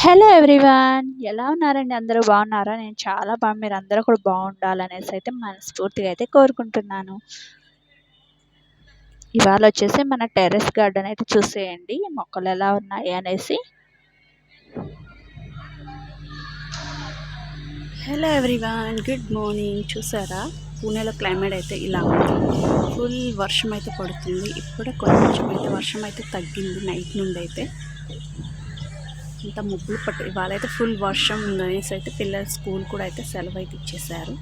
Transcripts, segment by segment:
Hello everyone, ఎలా ఉన్నారండి? అందరూ బాగున్నారా? నేను చాలా మీరందరూ కూడా బాగుండాలనేసి అయితే మనస్ఫూర్తిగా అయితే కోరుకుంటున్నాను. ఇవాళ వచ్చేసి మన టెర్రస్ గార్డెన్ అయితే చూసేయండి, మొక్కలు ఎలా ఉన్నాయి అనేసి. Hello everyone, good morning. చూసారా, పూణేలో క్లైమేట్ అయితే ఇలా ఉంది. ఫుల్ వర్షం అయితే పడుతుంది. ఇప్పుడే కొంచెం అయితే వర్షం అయితే తగ్గింది. నైట్ నుండి అయితే ఇంత ముగ్గులు పట్టు. ఇవాళ అయితే ఫుల్ వర్షం ఉందనేసి అయితే పిల్లల స్కూల్ కూడా అయితే సెలవు అయితే ఇచ్చేసారు.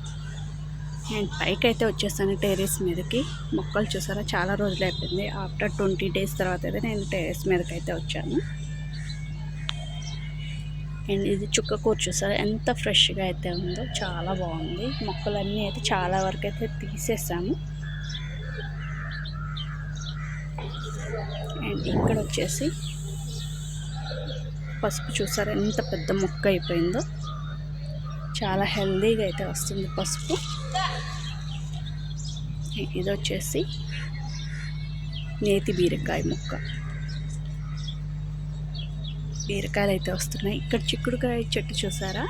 నేను పైకి అయితే వచ్చేసాను టెర్రస్ మీదకి. మొక్కలు చూసారా, చాలా రోజులు అయిపోయింది. ఆఫ్టర్ 20 days తర్వాత అయితే నేను టెర్రస్ మీదకి అయితే వచ్చాను. అండ్ ఇది చుక్కకూర చూసారా, ఎంత ఫ్రెష్గా అయితే ఉందో, చాలా బాగుంది. మొక్కలన్నీ అయితే చాలా వరకు అయితే తీసేసాము. అండ్ ఇక్కడ వచ్చేసి పసుపు చూసారా, ఎంత పెద్ద మొక్క అయిపోయిందో. చాలా హెల్దీగా అయితే వస్తుంది పసుపు. ఇది వచ్చేసి నేతి బీరకాయ మొక్క. బీరకాయలు అయితే వస్తున్నాయి. ఇక్కడ చిక్కుడుకాయ చెట్టు చూసారా,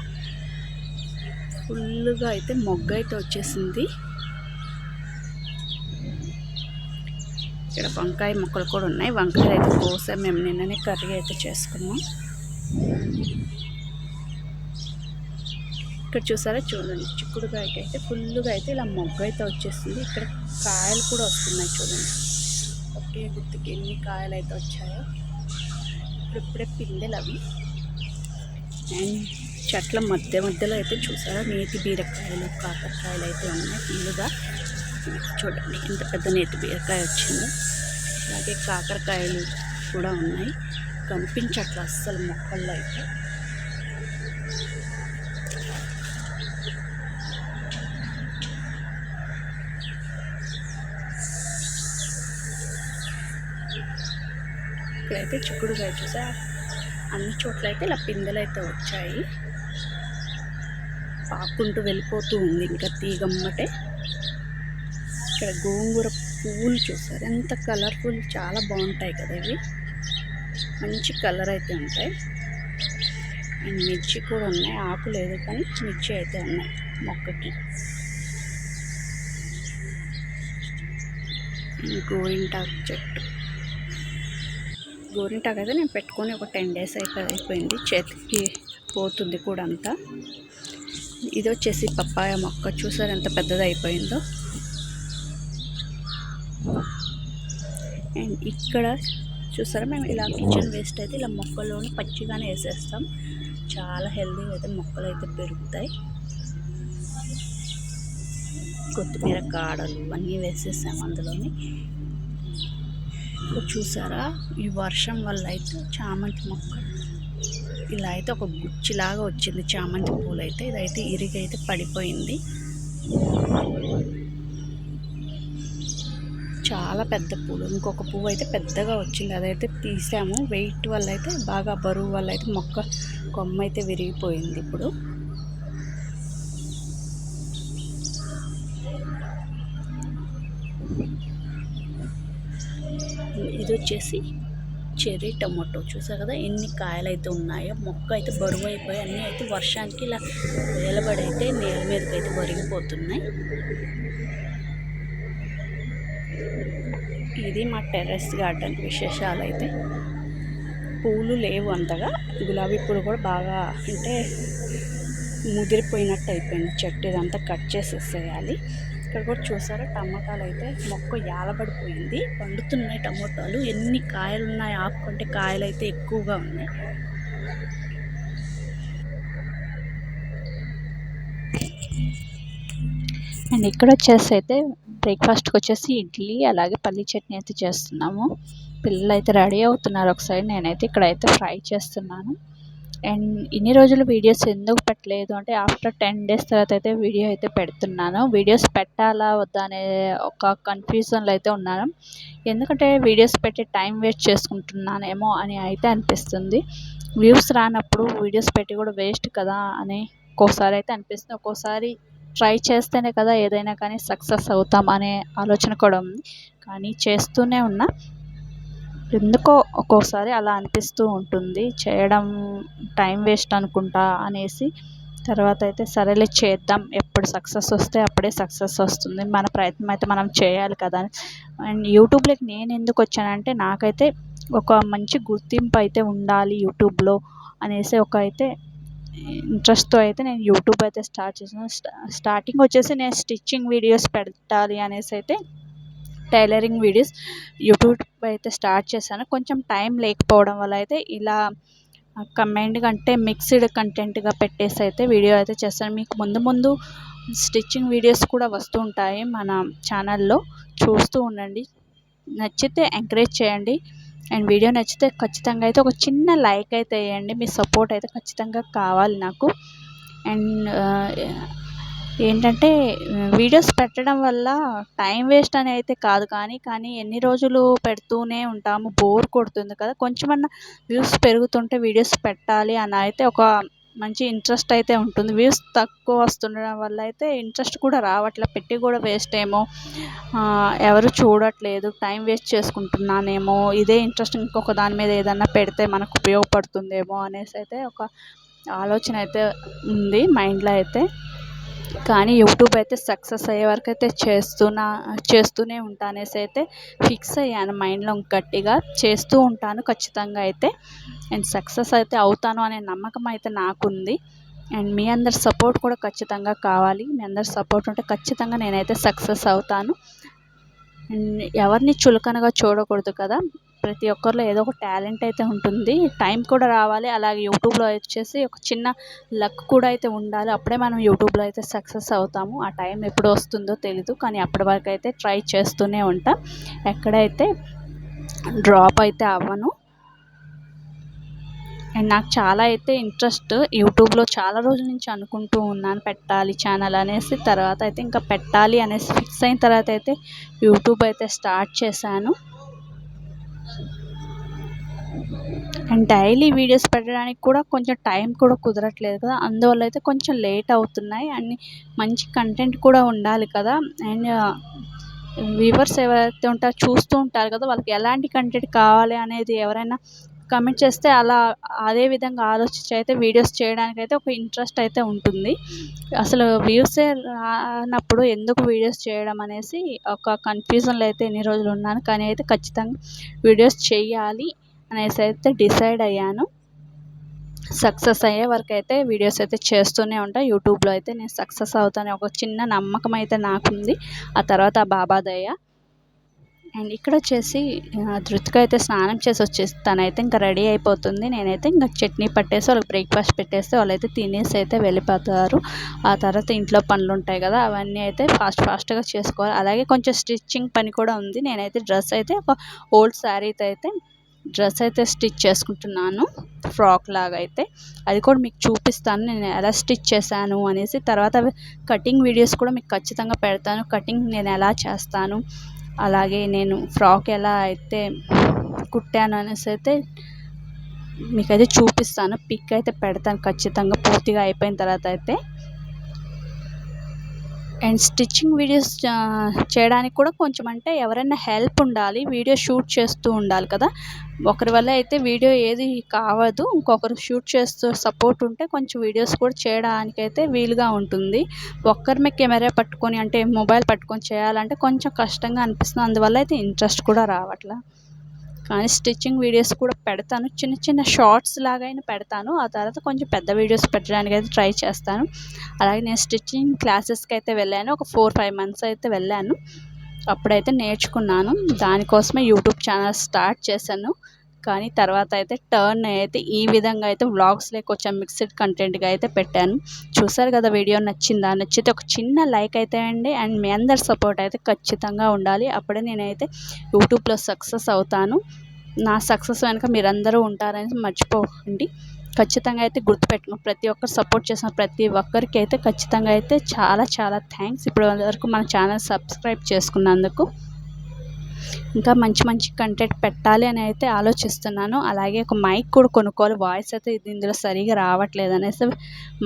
ఫుల్గా అయితే మొగ్గ అయితే వచ్చేసింది. ఇక్కడ వంకాయ మొక్కలు కూడా ఉన్నాయి. వంకాయలు అయితే కోసాం మేము, నిన్ననే కర్రీ అయితే చేసుకున్నాం. ఇక్కడ చూసారా, చూడండి, చిక్కుడుకాయకి అయితే ఫుల్గా అయితే ఇలా మొగ్గ అయితే వచ్చేసింది. ఇక్కడ కాయలు కూడా వస్తున్నాయి చూడండి. ఒకే గుర్తుకి ఎన్ని కాయలు అయితే వచ్చాయో. ఇప్పుడే పిందెలు అవి. అండ్ చెట్ల మధ్యలో అయితే చూసారా, నేతి బీరకాయలు, కాకరకాయలు అయితే ఉన్నాయి ఫుల్గా. చూడండి ఎంత పెద్ద నేతి బీరకాయ వచ్చిందో. అలాగే కాకరకాయలు కూడా ఉన్నాయి. కనిపించట్ల అస్సలు మొక్కల్లో అయితే. ఇక్కడైతే చిక్కుడుకాయ చూసా, అన్ని చోట్ల అయితే ఇలా పిందెలు అయితే వచ్చాయి. పాకుంటూ వెళ్ళిపోతూ ఉంది ఇంకా తీగమ్మటే. ఇక్కడ గోంగూర పువ్వులు చూసారు, ఎంత కలర్ఫుల్, చాలా బాగుంటాయి కదా ఇవి. మంచి కలర్ అయితే ఉంటాయి. అండ్ మిర్చి కూడా ఉన్నాయి. ఆకు లేదు కానీ మిర్చి అయితే ఉన్నాయి మొక్కకి. గోరింటాకు చెట్టు. గోరింటాకు అయితే నేను పెట్టుకొని ఒక 10 days అయితే అయిపోయింది. చేతికి పోతుంది కూడా అంతా. ఇది వచ్చేసి పప్పాయ మొక్క. చూసారు ఎంత పెద్దది అయిపోయిందో. అండ్ ఇక్కడ చూసారా, మేము ఇలా కిచెన్ వేస్ట్ అయితే ఇలా మొక్కల్లోనే పచ్చిగానే వేసేస్తాం. చాలా హెల్తీగా అయితే మొక్కలు అయితే పెరుగుతాయి. కొత్తిమీర కాడలు అన్నీ వేసేసాము అందులోని. చూసారా, ఈ వర్షం వల్ల అయితే చామంతి మొక్క ఇలా అయితే ఒక గుచ్చిలాగా వచ్చింది. చామంతి పూలు అయితే ఇదైతే ఇరిగైతే పడిపోయింది. చాలా పెద్ద పూలు. ఇంకొక పువ్వు అయితే పెద్దగా వచ్చింది, అదైతే తీసాము. వెయిట్ వల్ల అయితే, బాగా బరువు వల్ల అయితే మొక్క కొమ్మ అయితే విరిగిపోయింది. ఇప్పుడు ఇది వచ్చేసి చెర్రీ టమాటో. చూసారు కదా ఎన్ని కాయలు అయితే ఉన్నాయో. మొక్క అయితే బరువు అయిపోయి అన్నీ అయితే వర్షానికి ఇలా వేలబడి అయితే నేల మీదకి అయితే ఒరిగిపోతున్నాయి. ఇది మా టెర్రస్ గార్డెన్ విశేషాలు అయితే. పూలు లేవు అంతగా. గులాబీ పూలు కూడా బాగా అంటే ముదిరిపోయినట్టు అయిపోయింది చెట్టు. ఇదంతా కట్ చేసేసేయాలి. ఇక్కడ కూడా చూసారా, టమాటాలు అయితే మొక్క యాలబడిపోయింది. పండుతున్నాయి టమాటాలు. ఎన్ని కాయలు ఉన్నాయి, ఆకు కంటే కాయలు అయితే ఎక్కువగా ఉన్నాయి. అండ్ ఇక్కడ వచ్చేసి అయితే బ్రేక్ఫాస్ట్కి వచ్చేసి ఇడ్లీ అలాగే పల్లి చట్నీ అయితే చేస్తున్నాము. పిల్లలు అయితే రెడీ అవుతున్నారు. ఒక సైడ్ నేనైతే ఇక్కడైతే ఫ్రై చేస్తున్నాను. అండ్ ఇన్ని రోజులు వీడియోస్ ఎందుకు పెట్టలేదు అంటే, ఆఫ్టర్ 10 days తర్వాత అయితే వీడియో అయితే పెడుతున్నాను. వీడియోస్ పెట్టాలా వద్దా అనే ఒక కన్ఫ్యూజన్లో అయితే ఉన్నాను. ఎందుకంటే వీడియోస్ పెట్టి టైం వేస్ట్ చేసుకుంటున్నానేమో అని అయితే అనిపిస్తుంది. వ్యూస్ రానప్పుడు వీడియోస్ పెట్టి కూడా వేస్ట్ కదా అని ఒక్కోసారి అయితే అనిపిస్తుంది. ఒక్కోసారి ట్రై చేస్తేనే కదా ఏదైనా కానీ సక్సెస్ అవుతాం అనే ఆలోచన కూడా ఉంది. కానీ చేస్తూనే ఉన్నా. ఎందుకో ఒక్కోసారి అలా అనిపిస్తూ ఉంటుంది, చేయడం టైం వేస్ట్ అనుకుంటా అనేసి. తర్వాత అయితే సరేలే చేద్దాం, ఎప్పుడు సక్సెస్ వస్తే అప్పుడే సక్సెస్ వస్తుంది, మన ప్రయత్నం అయితే మనం చేయాలి కదా అని. అండ్ యూట్యూబ్లోకి నేను ఎందుకు వచ్చానంటే నాకైతే ఒక మంచి గుర్తింపు అయితే ఉండాలి యూట్యూబ్లో అనేసి ఒక అయితే ఇంట్రెస్ట్తో అయితే నేను యూట్యూబ్ అయితే స్టార్ట్ చేసాను. స్టార్టింగ్ వచ్చేసి నేను స్టిచ్చింగ్ వీడియోస్ పెట్టాలి అనేసి అయితే టైలరింగ్ వీడియోస్ యూట్యూబ్ అయితే స్టార్ట్ చేశాను. కొంచెం టైం లేకపోవడం వల్ల అయితే ఇలా కంబైన్డ్గా అంటే మిక్స్డ్ కంటెంట్గా పెట్టేసి అయితే వీడియో అయితే చేస్తాను. మీకు ముందు ముందు స్టిచ్చింగ్ వీడియోస్ కూడా వస్తూ ఉంటాయి మన ఛానల్లో, చూస్తూ ఉండండి. నచ్చితే ఎంకరేజ్ చేయండి. అండ్ వీడియో నచ్చితే ఖచ్చితంగా అయితే ఒక చిన్న లైక్ అయితే వేయండి, మీ సపోర్ట్ అయితే ఖచ్చితంగా కావాలి నాకు. అండ్ ఏంటంటే వీడియోస్ పెట్టడం వల్ల టైం వేస్ట్ అని అయితే కాదు, కానీ ఎన్ని రోజులు పెడుతూనే ఉంటాము, బోర్ కొడుతుంది కదా. కొంచెమన్నా వ్యూస్ పెరుగుతుంటే వీడియోస్ పెట్టాలి అని అయితే ఒక మంచి ఇంట్రెస్ట్ అయితే ఉంటుంది. వ్యూస్ తక్కువ వస్తుండడం వల్ల అయితే ఇంట్రెస్ట్ కూడా రావట్లేదు, పెట్టి కూడా వేస్ట్ ఏమో, ఎవరు చూడట్లేదు, టైం వేస్ట్ చేసుకుంటున్నానేమో, ఇదే ఇంట్రెస్ట్ ఇంకొక దాని మీద ఏదన్నా పెడితే మనకు ఉపయోగపడుతుందేమో అనేసి అయితే ఒక ఆలోచన అయితే ఉంది మైండ్లో అయితే. కానీ యూట్యూబ్ అయితే సక్సెస్ అయ్యే వరకు అయితే చేస్తూనే ఉంటాను అనేసి అయితే ఫిక్స్ అయ్యాను మైండ్లో, గట్టిగా చేస్తూ ఉంటాను ఖచ్చితంగా అయితే. అండ్ సక్సెస్ అయితే అవుతాను అనే నమ్మకం అయితే నాకుంది. అండ్ మీ అందరి సపోర్ట్ కూడా ఖచ్చితంగా కావాలి, మీ అందరి సపోర్ట్ ఉంటే ఖచ్చితంగా నేనైతే సక్సెస్ అవుతాను. అండ్ ఎవరిని చులకనగా చూడకూడదు కదా, ప్రతి ఒక్కరిలో ఏదో ఒక టాలెంట్ అయితే ఉంటుంది, టైం కూడా రావాలి. అలాగే యూట్యూబ్లో వచ్చేసి ఒక చిన్న లక్ కూడా అయితే ఉండాలి, అప్పుడే మనం యూట్యూబ్లో అయితే సక్సెస్ అవుతాము. ఆ టైం ఎప్పుడు వస్తుందో తెలీదు, కానీ అప్పటి వరకు అయితే ట్రై చేస్తూనే ఉంటాం, ఎక్కడైతే డ్రాప్ అయితే అవ్వను. అండ్ నాకు చాలా అయితే ఇంట్రెస్ట్ యూట్యూబ్లో, చాలా రోజుల నుంచి అనుకుంటూ ఉన్నాను పెట్టాలి ఛానల్ అనేసి. తర్వాత అయితే ఇంకా పెట్టాలి అనేసి ఫిక్స్ అయిన తర్వాత అయితే యూట్యూబ్ అయితే స్టార్ట్ చేశాను. అండ్ డైలీ వీడియోస్ పెట్టడానికి కూడా కొంచెం టైం కూడా కుదరట్లేదు కదా, అందువల్ల అయితే కొంచెం లేట్ అవుతున్నాయి. అండ్ మంచి కంటెంట్ కూడా ఉండాలి కదా. అండ్ వ్యూవర్స్ ఎవరైతే ఉంటారో చూస్తూ ఉంటారు కదా, వాళ్ళకి ఎలాంటి కంటెంట్ కావాలి అనేది ఎవరైనా కమెంట్ చేస్తే అలా అదే విధంగా ఆలోచించి అయితే వీడియోస్ చేయడానికి అయితే ఒక ఇంట్రెస్ట్ అయితే ఉంటుంది. అసలు వ్యూసే రానప్పుడు ఎందుకు వీడియోస్ చేయడం అనేసి ఒక కన్ఫ్యూజన్లో అయితే ఎన్ని రోజులు ఉన్నాను, కానీ అయితే ఖచ్చితంగా వీడియోస్ చేయాలి అనేసి అయితే డిసైడ్ అయ్యాను. సక్సెస్ అయ్యే వరకు అయితే వీడియోస్ అయితే చేస్తూనే ఉంటా, యూట్యూబ్లో అయితే నేను సక్సెస్ అవుతాను ఒక చిన్న నమ్మకం అయితే నాకుంది. ఆ తర్వాత బాబా దయ. అండ్ ఇక్కడ వచ్చేసి ధృతిక అయితే స్నానం చేసి వచ్చేసి తనైతే ఇంకా రెడీ అయిపోతుంది. నేనైతే ఇంకా చట్నీ పట్టేసి వాళ్ళకి బ్రేక్ఫాస్ట్ పెట్టేస్తే వాళ్ళైతే తినేసి అయితే వెళ్ళిపోతారు. ఆ తర్వాత ఇంట్లో పనులు ఉంటాయి కదా, అవన్నీ అయితే ఫాస్ట్గా చేసుకోవాలి. అలాగే కొంచెం స్టిచ్చింగ్ పని కూడా ఉంది. నేనైతే డ్రెస్ అయితే ఒక ఓల్డ్ శారీతో అయితే డ్రెస్ అయితే స్టిచ్ చేసుకుంటున్నాను, ఫ్రాక్ లాగా అయితే. అది కూడా మీకు చూపిస్తాను నేను ఎలా స్టిచ్ చేశాను అనేసి. తర్వాత కటింగ్ వీడియోస్ కూడా మీకు ఖచ్చితంగా పెడతాను, కటింగ్ నేను ఎలా చేస్తాను, అలాగే నేను ఫ్రాక్ ఎలా అయితే కుట్టాను అనేసి అయితే మీకైతే చూపిస్తాను, పిక్ అయితే పెడతాను ఖచ్చితంగా పూర్తిగా అయిపోయిన తర్వాత అయితే. అండ్ స్టిచ్చింగ్ వీడియోస్ చేయడానికి కూడా కొంచెం అంటే ఎవరైనా హెల్ప్ ఉండాలి, వీడియో షూట్ చేస్తూ ఉండాలి కదా. ఒకరి వల్ల అయితే వీడియో ఏది కావదు, ఇంకొకరు షూట్ చేస్తూ సపోర్ట్ ఉంటే కొంచెం వీడియోస్ కూడా చేయడానికైతే వీలుగా ఉంటుంది. ఒక్కరిమే కెమెరా పట్టుకొని అంటే మొబైల్ పట్టుకొని చేయాలంటే కొంచెం కష్టంగా అనిపిస్తుంది, అందువల్ల అయితే ఇంట్రెస్ట్ కూడా రావట్లా. కానీ స్టిచ్చింగ్ వీడియోస్ కూడా పెడతాను, చిన్న షార్ట్స్ లాగైనా పెడతాను. ఆ తర్వాత కొంచెం పెద్ద వీడియోస్ పెట్టడానికి అయితే ట్రై చేస్తాను. అలాగే నేను స్టిచ్చింగ్ క్లాసెస్కి అయితే వెళ్ళాను, ఒక 4-5 months అయితే వెళ్ళాను, అప్పుడైతే నేర్చుకున్నాను. దానికోసమే యూట్యూబ్ ఛానల్ స్టార్ట్ చేశాను. కానీ తర్వాత అయితే టర్న్ అయితే ఈ విధంగా అయితే వ్లాగ్స్లోకి కొంచెం మిక్స్డ్ కంటెంట్గా అయితే పెట్టాను. చూసారు కదా, వీడియో నచ్చిందా? నచ్చితే ఒక చిన్న లైక్ అయితే అండి. అండ్ మీ అందరి సపోర్ట్ అయితే ఖచ్చితంగా ఉండాలి, అప్పుడే నేనైతే యూట్యూబ్లో సక్సెస్ అవుతాను. నా సక్సెస్ వెనుక మీరందరూ ఉంటారని మర్చిపోకండి. ఖచ్చితంగా అయితే గుర్తుపెట్టుకుని ప్రతి ఒక్కరు సపోర్ట్ చేసిన ప్రతి ఒక్కరికి అయితే ఖచ్చితంగా అయితే చాలా థ్యాంక్స్ ఇప్పటి వరకు మన ఛానల్ సబ్స్క్రైబ్ చేసుకున్నందుకు. ఇంకా మంచి కంటెంట్ పెట్టాలి అని అయితే ఆలోచిస్తున్నాను. అలాగే ఒక మైక్ కూడా కొనుక్కోవాలి, వాయిస్ అయితే ఇందులో సరిగా రావట్లేదు అనేసి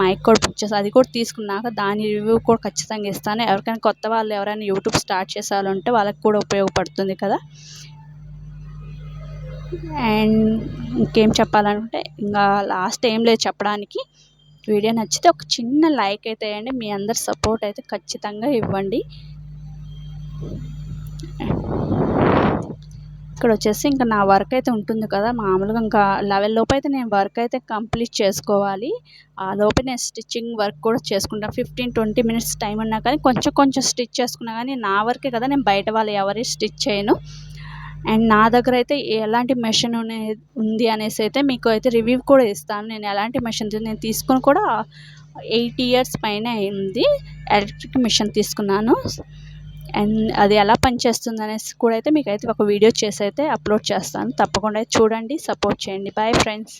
మైక్ కూడా బుక్ చేసి అది కూడా తీసుకున్నాక దాని రివ్యూ కూడా ఖచ్చితంగా ఇస్తాను. ఎవరికైనా కొత్త వాళ్ళు ఎవరైనా యూట్యూబ్ స్టార్ట్ చేసే వాళ్ళు ఉంటే వాళ్ళకి కూడా ఉపయోగపడుతుంది కదా. అండ్ ఇంకేం చెప్పాలంటే ఇంకా లాస్ట్ ఏం లేదు చెప్పడానికి. వీడియో నచ్చితే ఒక చిన్న లైక్ అయితే వేయండి. మీ అందరి సపోర్ట్ అయితే ఖచ్చితంగా ఇవ్వండి. ఇక్కడ వచ్చేసి ఇంకా నా వర్క్ అయితే ఉంటుంది కదా, మామూలుగా ఇంకా 11 లోపు అయితే నేను వర్క్ అయితే కంప్లీట్ చేసుకోవాలి. ఆ లోపే నేను స్టిచ్చింగ్ వర్క్ కూడా చేసుకుంటాను. 15-20 మినిట్స్ టైం ఉన్నా కానీ కొంచెం కొంచెం స్టిచ్ చేసుకున్నా కానీ నా వర్కే కదా, నేను బయట వాళ్ళు ఎవరి స్టిచ్ చేయను. అండ్ నా దగ్గర అయితే ఎలాంటి మెషిన్ ఉంది అనేసి అయితే మీకు అయితే రివ్యూ కూడా ఇస్తాను. నేను ఎలాంటి మెషిన్ నేను తీసుకొని కూడా 8 ఇయర్స్ పైన అయింది. ఎలక్ట్రిక్ మిషన్ తీసుకున్నాను. అండ్ అది ఎలా పనిచేస్తుంది అనేసి కూడా అయితే మీకైతే ఒక వీడియో చేసి అయితే అప్లోడ్ చేస్తాను. తప్పకుండా చూడండి, సపోర్ట్ చేయండి. Bye friends.